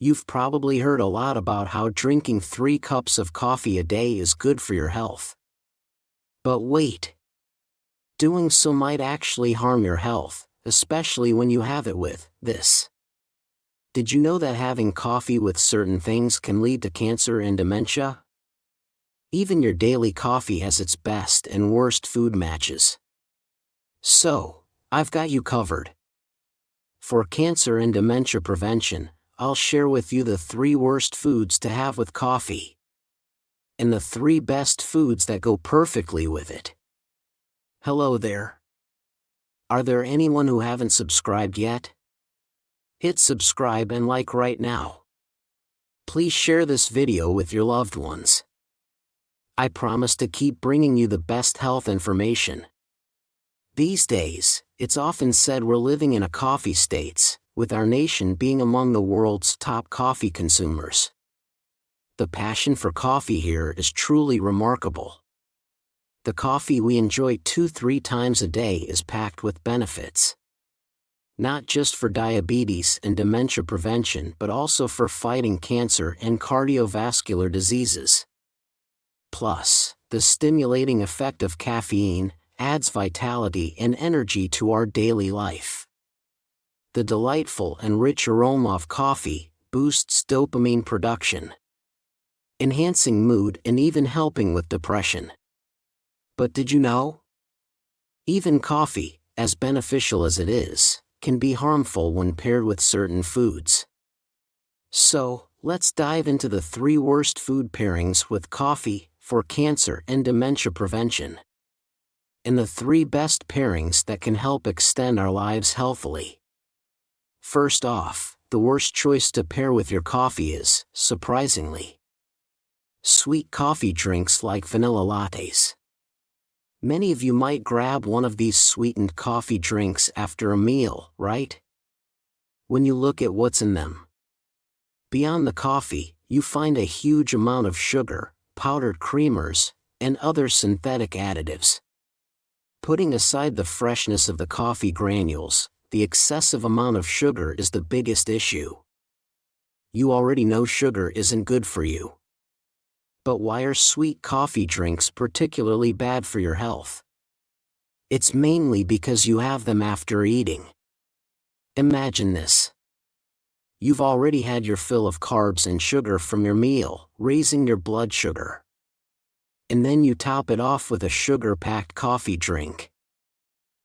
You've probably heard a lot about how drinking 3 cups of coffee a day is good for your health. But wait. Doing so might actually harm your health, especially when you have it with this. Did you know that having coffee with certain things can lead to cancer and dementia? Even your daily coffee has its best and worst food matches. So, I've got you covered. For cancer and dementia prevention, I'll share with you the 3 worst foods to have with coffee. And the 3 best foods that go perfectly with it. Hello there. Are there anyone who haven't subscribed yet? Hit subscribe and like right now. Please share this video with your loved ones. I promise to keep bringing you the best health information. These days, it's often said we're living in a coffee state, with our nation being among the world's top coffee consumers. The passion for coffee here is truly remarkable. The coffee we enjoy 2-3 times a day is packed with benefits. Not just for diabetes and dementia prevention but also for fighting cancer and cardiovascular diseases. Plus, the stimulating effect of caffeine adds vitality and energy to our daily life. The delightful and rich aroma of coffee boosts dopamine production, enhancing mood and even helping with depression. But did you know? Even coffee, as beneficial as it is, can be harmful when paired with certain foods. So, let's dive into the 3 worst food pairings with coffee for cancer and dementia prevention. And the 3 best pairings that can help extend our lives healthily. First off, the worst choice to pair with your coffee is, surprisingly, sweet coffee drinks like vanilla lattes. Many of you might grab one of these sweetened coffee drinks after a meal, right? When you look at what's in them. Beyond the coffee, you find a huge amount of sugar, powdered creamers, and other synthetic additives. Putting aside the freshness of the coffee granules, the excessive amount of sugar is the biggest issue. You already know sugar isn't good for you. But why are sweet coffee drinks particularly bad for your health? It's mainly because you have them after eating. Imagine this. You've already had your fill of carbs and sugar from your meal, raising your blood sugar. And then you top it off with a sugar-packed coffee drink.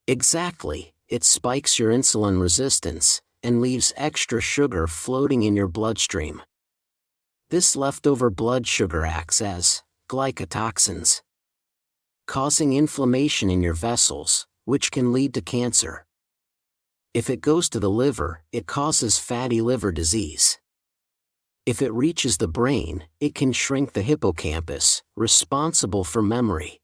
Exactly. It spikes your insulin resistance, and leaves extra sugar floating in your bloodstream. This leftover blood sugar acts as glycotoxins, causing inflammation in your vessels, which can lead to cancer. If it goes to the liver, it causes fatty liver disease. If it reaches the brain, it can shrink the hippocampus, responsible for memory,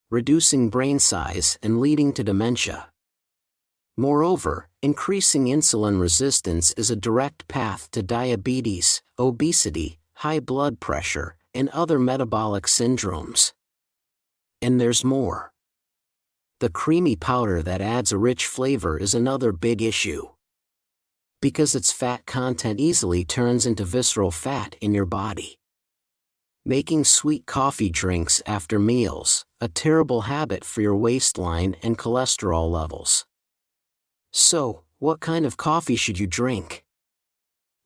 reducing brain size and leading to dementia. Moreover, increasing insulin resistance is a direct path to diabetes, obesity, high blood pressure, and other metabolic syndromes. And there's more. The creamy powder that adds a rich flavor is another big issue. Because its fat content easily turns into visceral fat in your body, making sweet coffee drinks after meals a terrible habit for your waistline and cholesterol levels. So, what kind of coffee should you drink?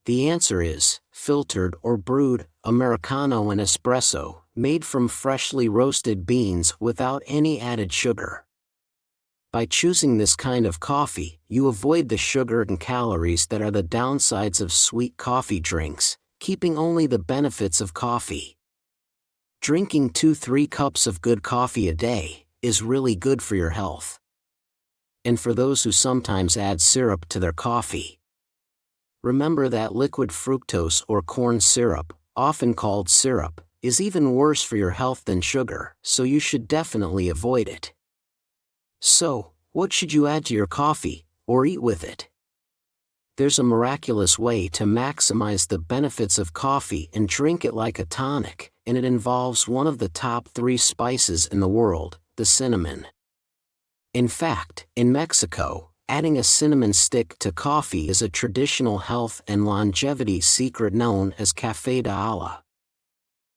The answer is filtered or brewed, Americano and espresso, made from freshly roasted beans without any added sugar. By choosing this kind of coffee, you avoid the sugar and calories that are the downsides of sweet coffee drinks, keeping only the benefits of coffee. Drinking 2-3 cups of good coffee a day is really good for your health. And for those who sometimes add syrup to their coffee, remember that liquid fructose or corn syrup, often called syrup, is even worse for your health than sugar, so you should definitely avoid it. So, what should you add to your coffee, or eat with it? There's a miraculous way to maximize the benefits of coffee and drink it like a tonic, and it involves one of the top 3 spices in the world, the cinnamon. In fact, in Mexico, Adding a cinnamon stick to coffee is a traditional health and longevity secret known as café de ala.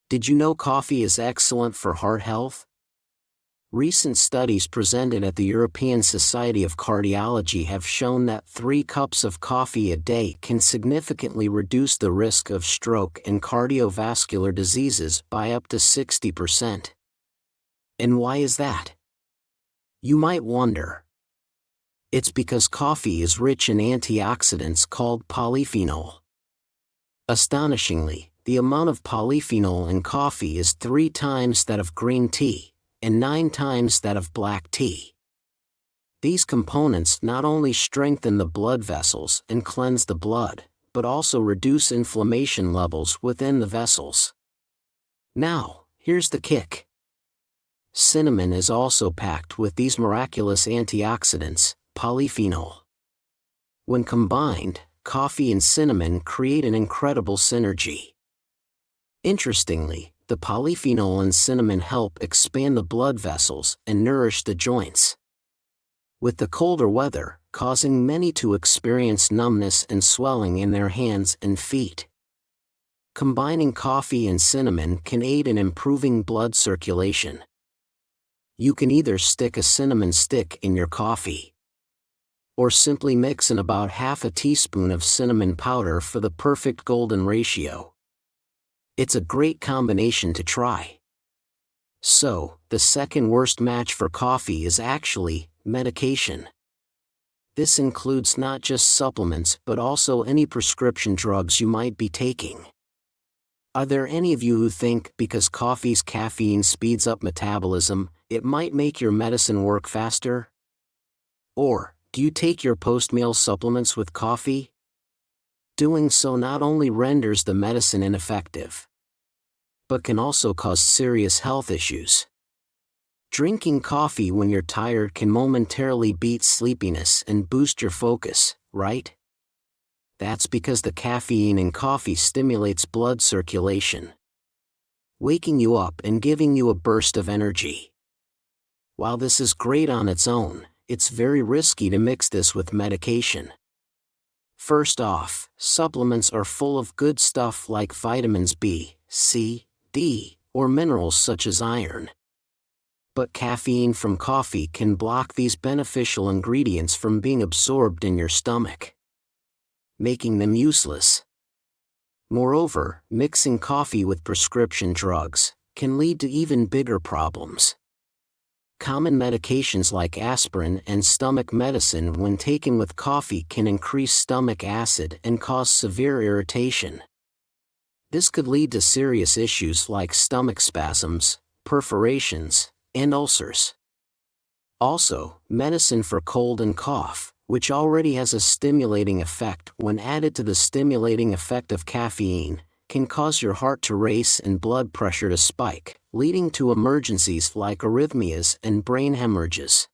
Did you know coffee is excellent for heart health? Recent studies presented at the European Society of Cardiology have shown that 3 cups of coffee a day can significantly reduce the risk of stroke and cardiovascular diseases by up to 60%. And why is that? You might wonder. It's because coffee is rich in antioxidants called polyphenol. Astonishingly, the amount of polyphenol in coffee is 3 times that of green tea, and 9 times that of black tea. These components not only strengthen the blood vessels and cleanse the blood, but also reduce inflammation levels within the vessels. Now, here's the kick. Cinnamon is also packed with these miraculous antioxidants, polyphenol. When combined, coffee and cinnamon create an incredible synergy. Interestingly, the polyphenol in cinnamon help expand the blood vessels and nourish the joints. With the colder weather, causing many to experience numbness and swelling in their hands and feet. Combining coffee and cinnamon can aid in improving blood circulation. You can either stick a cinnamon stick in your coffee, or simply mix in about half a teaspoon of cinnamon powder for the perfect golden ratio. It's a great combination to try. So, the second worst match for coffee is actually medication. This includes not just supplements but also any prescription drugs you might be taking. Are there any of you who think because coffee's caffeine speeds up metabolism, it might make your medicine work faster? Or, do you take your post-meal supplements with coffee? Doing so not only renders the medicine ineffective, but can also cause serious health issues. Drinking coffee when you're tired can momentarily beat sleepiness and boost your focus, right? That's because the caffeine in coffee stimulates blood circulation, waking you up and giving you a burst of energy. While this is great on its own, it's very risky to mix this with medication. First off, supplements are full of good stuff like vitamins B, C, D, or minerals such as iron. But caffeine from coffee can block these beneficial ingredients from being absorbed in your stomach, making them useless. Moreover, mixing coffee with prescription drugs can lead to even bigger problems. Common medications like aspirin and stomach medicine when taken with coffee can increase stomach acid and cause severe irritation. This could lead to serious issues like stomach spasms, perforations, and ulcers. Also, medicine for cold and cough, which already has a stimulating effect when added to the stimulating effect of caffeine, can cause your heart to race and blood pressure to spike, leading to emergencies like arrhythmias and brain hemorrhages.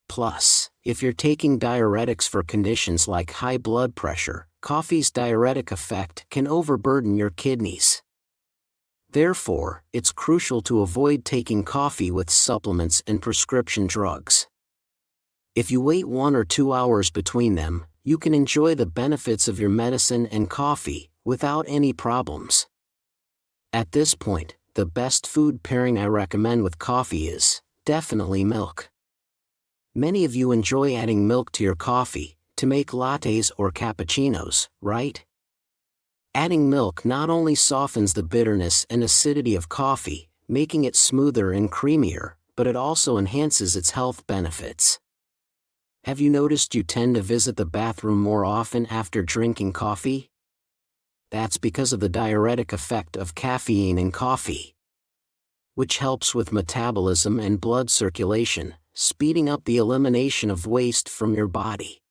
Plus, if you're taking diuretics for conditions like high blood pressure, coffee's diuretic effect can overburden your kidneys. Therefore, it's crucial to avoid taking coffee with supplements and prescription drugs. If you wait 1 or 2 hours between them, you can enjoy the benefits of your medicine and coffee without any problems. At this point, the best food pairing I recommend with coffee is definitely milk. Many of you enjoy adding milk to your coffee to make lattes or cappuccinos, right? Adding milk not only softens the bitterness and acidity of coffee, making it smoother and creamier, but it also enhances its health benefits. Have you noticed you tend to visit the bathroom more often after drinking coffee? That's because of the diuretic effect of caffeine in coffee, which helps with metabolism and blood circulation, speeding up the elimination of waste from your body.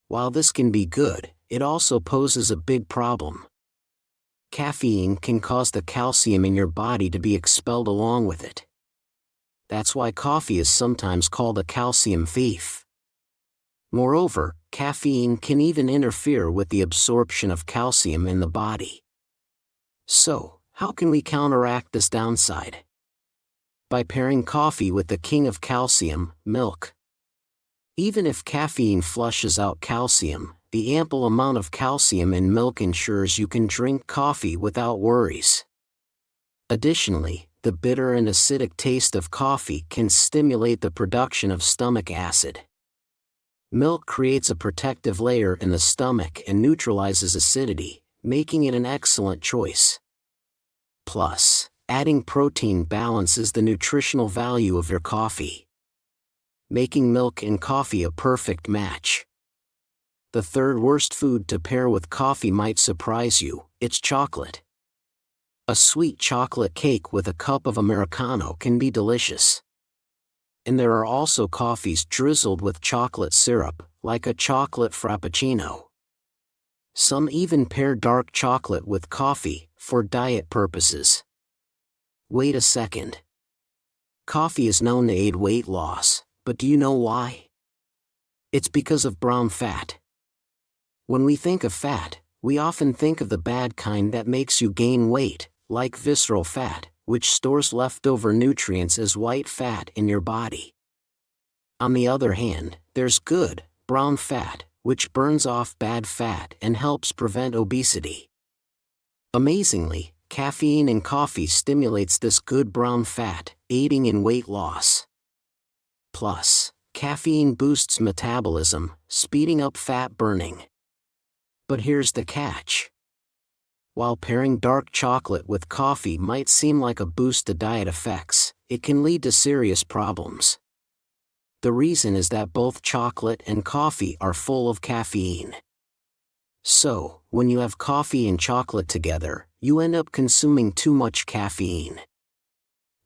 While this can be good, it also poses a big problem. Caffeine can cause the calcium in your body to be expelled along with it. That's why coffee is sometimes called a calcium thief. Moreover, caffeine can even interfere with the absorption of calcium in the body. So, how can we counteract this downside? By pairing coffee with the king of calcium, milk. Even if caffeine flushes out calcium, the ample amount of calcium in milk ensures you can drink coffee without worries. Additionally, the bitter and acidic taste of coffee can stimulate the production of stomach acid. Milk creates a protective layer in the stomach and neutralizes acidity, making it an excellent choice. Plus, adding protein balances the nutritional value of your coffee, making milk and coffee a perfect match. The third worst food to pair with coffee might surprise you: it's chocolate. A sweet chocolate cake with a cup of Americano can be delicious. And there are also coffees drizzled with chocolate syrup, like a chocolate frappuccino. Some even pair dark chocolate with coffee, for diet purposes. Wait a second. Coffee is known to aid weight loss, but do you know why? It's because of brown fat. When we think of fat, we often think of the bad kind that makes you gain weight, like visceral fat, which stores leftover nutrients as white fat in your body. On the other hand, there's good, brown fat, which burns off bad fat and helps prevent obesity. Amazingly, caffeine in coffee stimulates this good brown fat, aiding in weight loss. Plus, caffeine boosts metabolism, speeding up fat burning. But here's the catch. While pairing dark chocolate with coffee might seem like a boost to diet effects, it can lead to serious problems. The reason is that both chocolate and coffee are full of caffeine. So, when you have coffee and chocolate together, you end up consuming too much caffeine.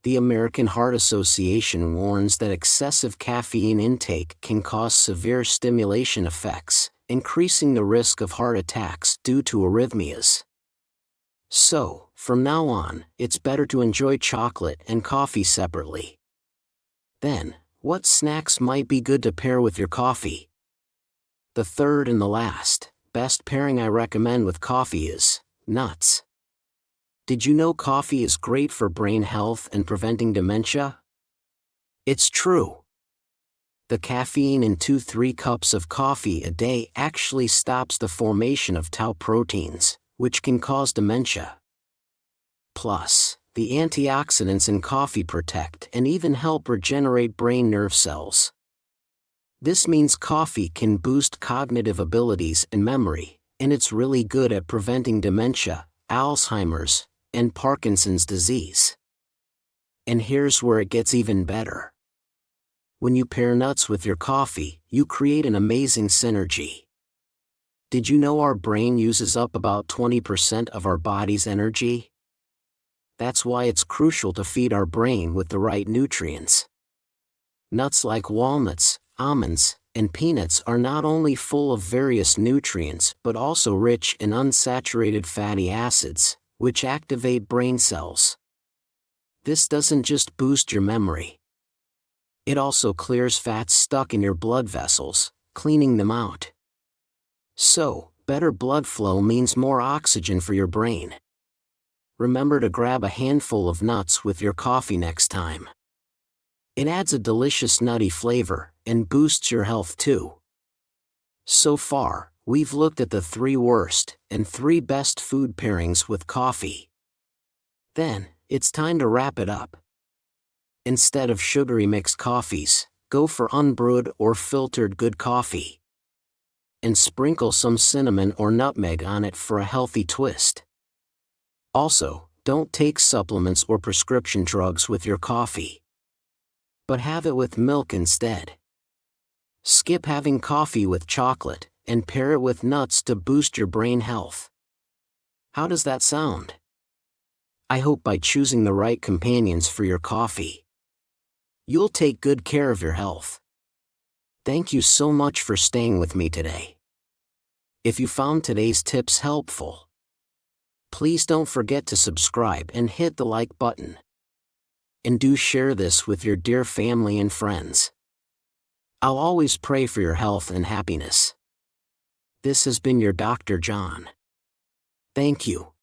The American Heart Association warns that excessive caffeine intake can cause severe stimulation effects, increasing the risk of heart attacks due to arrhythmias. So, from now on, it's better to enjoy chocolate and coffee separately. Then, what snacks might be good to pair with your coffee? The third and the last, best pairing I recommend with coffee is nuts. Did you know coffee is great for brain health and preventing dementia? It's true. The caffeine in 2-3 cups of coffee a day actually stops the formation of tau proteins, which can cause dementia. Plus, the antioxidants in coffee protect and even help regenerate brain nerve cells. This means coffee can boost cognitive abilities and memory, and it's really good at preventing dementia, Alzheimer's, and Parkinson's disease. And here's where it gets even better. When you pair nuts with your coffee, you create an amazing synergy. Did you know our brain uses up about 20% of our body's energy? That's why it's crucial to feed our brain with the right nutrients. Nuts like walnuts, almonds, and peanuts are not only full of various nutrients but also rich in unsaturated fatty acids, which activate brain cells. This doesn't just boost your memory. It also clears fats stuck in your blood vessels, cleaning them out. So, better blood flow means more oxygen for your brain. Remember to grab a handful of nuts with your coffee next time. It adds a delicious nutty flavor and boosts your health too. So far, we've looked at the 3 worst and 3 best food pairings with coffee. Then, it's time to wrap it up. Instead of sugary mixed coffees, go for unbrewed or filtered good coffee. And sprinkle some cinnamon or nutmeg on it for a healthy twist. Also, don't take supplements or prescription drugs with your coffee, but have it with milk instead. Skip having coffee with chocolate, and pair it with nuts to boost your brain health. How does that sound? I hope by choosing the right companions for your coffee, you'll take good care of your health. Thank you so much for staying with me today. If you found today's tips helpful, please don't forget to subscribe and hit the like button. And do share this with your dear family and friends. I'll always pray for your health and happiness. This has been your Dr. John. Thank you.